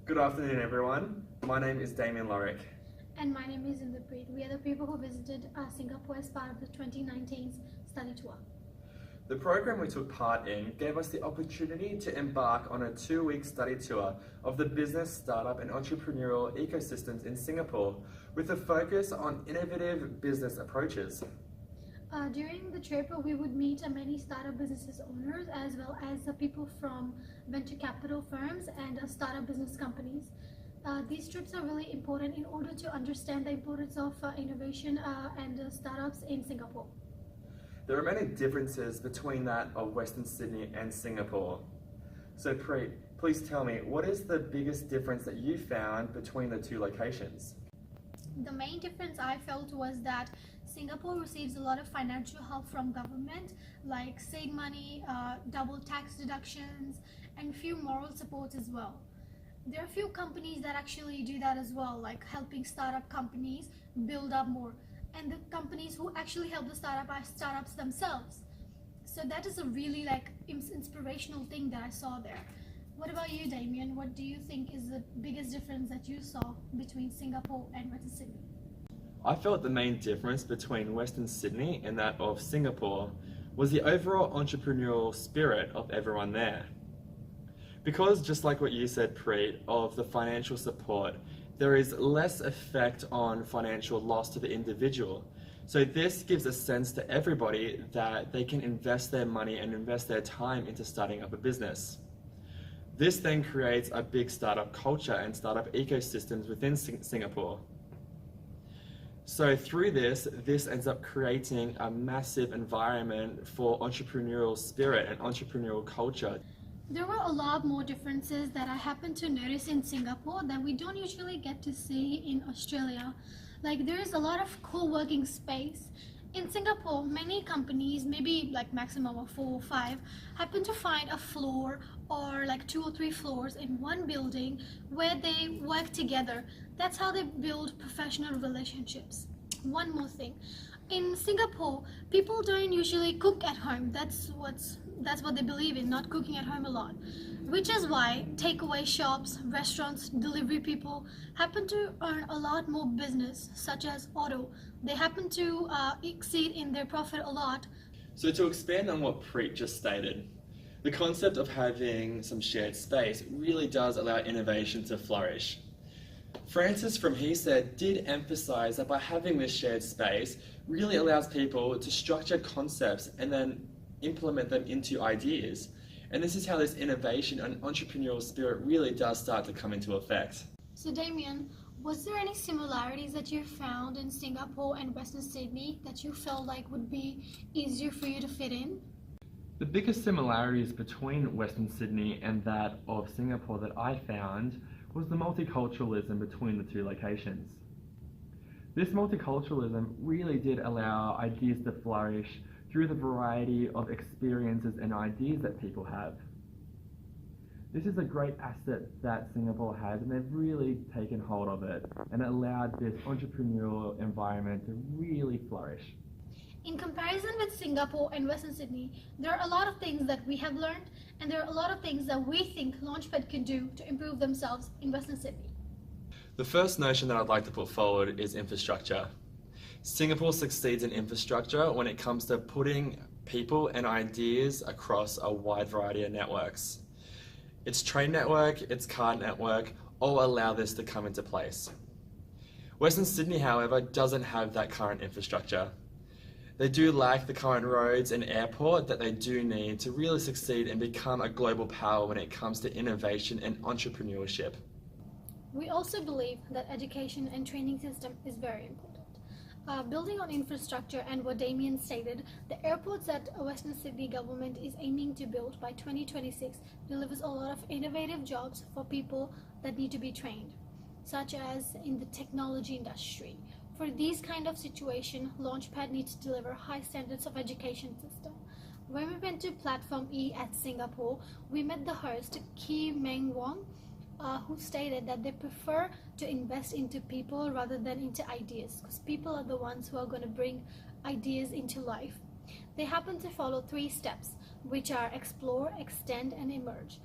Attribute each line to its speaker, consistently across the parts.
Speaker 1: Good afternoon, everyone. My name is Damien Lorick.
Speaker 2: And my name is Me and Preet. We are the people who visited Singapore as part of the 2019 study tour.
Speaker 1: The program we took part in gave us the opportunity to embark on a 2-week study tour of the business, startup and entrepreneurial ecosystems in Singapore with a focus on innovative business approaches.
Speaker 2: During the trip, we would meet many startup businesses owners as well as people from venture capital firms and startup business companies. These trips are really important in order to understand the importance of innovation and startups in Singapore.
Speaker 1: There are many differences between that of Western Sydney and Singapore. So Preet, please tell me, what is the biggest difference that you found between the two locations?
Speaker 2: The main difference I felt was that Singapore receives a lot of financial help from government, like seed money, double tax deductions, and few moral supports as well. There are few companies that actually do that as well, like helping startup companies build up more. And the companies who actually help the startup are startups themselves. So that is a really inspirational thing that I saw there. What about you, Damien? What do you think is the biggest difference that you saw between Singapore and Western Sydney?
Speaker 1: I felt the main difference between Western Sydney and that of Singapore was the overall entrepreneurial spirit of everyone there. Because just like what you said, Preet, of the financial support, there is less effect on financial loss to the individual. So this gives a sense to everybody that they can invest their money and invest their time into starting up a business. This then creates a big startup culture and startup ecosystems within Singapore. So through this ends up creating a massive environment for entrepreneurial spirit and entrepreneurial culture.
Speaker 2: There were a lot more differences that I happened to notice in Singapore that we don't usually get to see in Australia. Like there is a lot of co-working space. In Singapore, many companies, maybe like maximum of 4 or 5, happen to find a floor or like 2 or 3 floors in one building where they work together. That's how they build professional relationships. One more thing. In Singapore, people don't usually cook at home. That's what they believe in, not cooking at home a lot. Which is why takeaway shops, restaurants, delivery people happen to earn a lot more business, such as auto. They happen to exceed in their profit a lot.
Speaker 1: So to expand on what Preet just stated, the concept of having some shared space really does allow innovation to flourish. Francis from He Said did emphasize that by having this shared space really allows people to structure concepts and then implement them into ideas. And this is how this innovation and entrepreneurial spirit really does start to come into effect.
Speaker 2: So Damien, was there any similarities that you found in Singapore and Western Sydney that you felt like would be easier for you to fit in?
Speaker 1: The biggest similarities between Western Sydney and that of Singapore that I found was the multiculturalism between the two locations. This multiculturalism really did allow ideas to flourish through the variety of experiences and ideas that people have. This is a great asset that Singapore has, and they've really taken hold of it and allowed this entrepreneurial environment to really flourish.
Speaker 2: In comparison with Singapore and Western Sydney, there are a lot of things that we have learned, and there are a lot of things that we think Launchpad can do to improve themselves in Western Sydney.
Speaker 1: The first notion that I'd like to put forward is infrastructure. Singapore succeeds in infrastructure when it comes to putting people and ideas across a wide variety of networks. Its train network, its car network, all allow this to come into place. Western Sydney, however, doesn't have that current infrastructure. They do lack the current roads and airport that they do need to really succeed and become a global power when it comes to innovation and entrepreneurship.
Speaker 2: We also believe that education and training system is very important. Building on infrastructure and what Damien stated, the airports that Western Sydney government is aiming to build by 2026 delivers a lot of innovative jobs for people that need to be trained, such as in the technology industry. For these kind of situation, Launchpad needs to deliver high standards of education system. When we went to Platform E at Singapore, we met the host, Ki Meng Wong, who stated that they prefer to invest into people rather than into ideas, because people are the ones who are going to bring ideas into life. They happen to follow 3 steps, which are explore, extend, and emerge.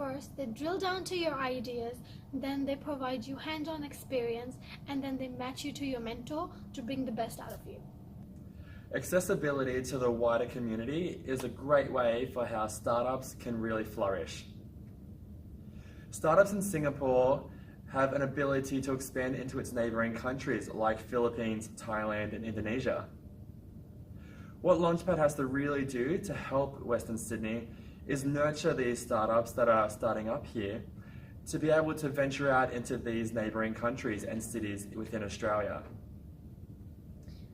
Speaker 2: first, they drill down to your ideas, then they provide you hands-on experience, and then they match you to your mentor to bring the best out of you.
Speaker 1: Accessibility to the wider community is a great way for how startups can really flourish. Startups in Singapore have an ability to expand into its neighbouring countries like Philippines, Thailand and Indonesia. What Launchpad has to really do to help Western Sydney is nurture these startups that are starting up here to be able to venture out into these neighbouring countries and cities within Australia.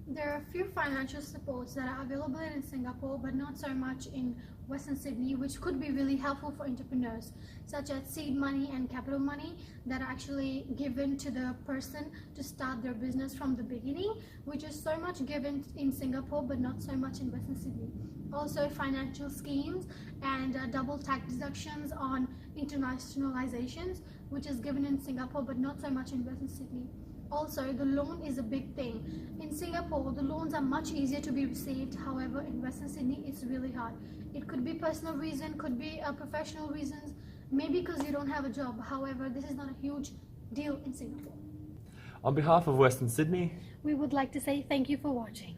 Speaker 2: There are a few financial supports that are available in Singapore but not so much in Western Sydney, which could be really helpful for entrepreneurs, such as seed money and capital money that are actually given to the person to start their business from the beginning, which is so much given in Singapore but not so much in Western Sydney. Also financial schemes and double tax deductions on internationalizations, which is given in Singapore but not so much in Western Sydney. Also, the loan is a big thing. In Singapore, the loans are much easier to be received. However, in Western Sydney, it's really hard. It could be personal reason, could be professional reasons, maybe because you don't have a job. However, this is not a huge deal in Singapore.
Speaker 1: On behalf of Western Sydney,
Speaker 2: We would like to say thank you for watching.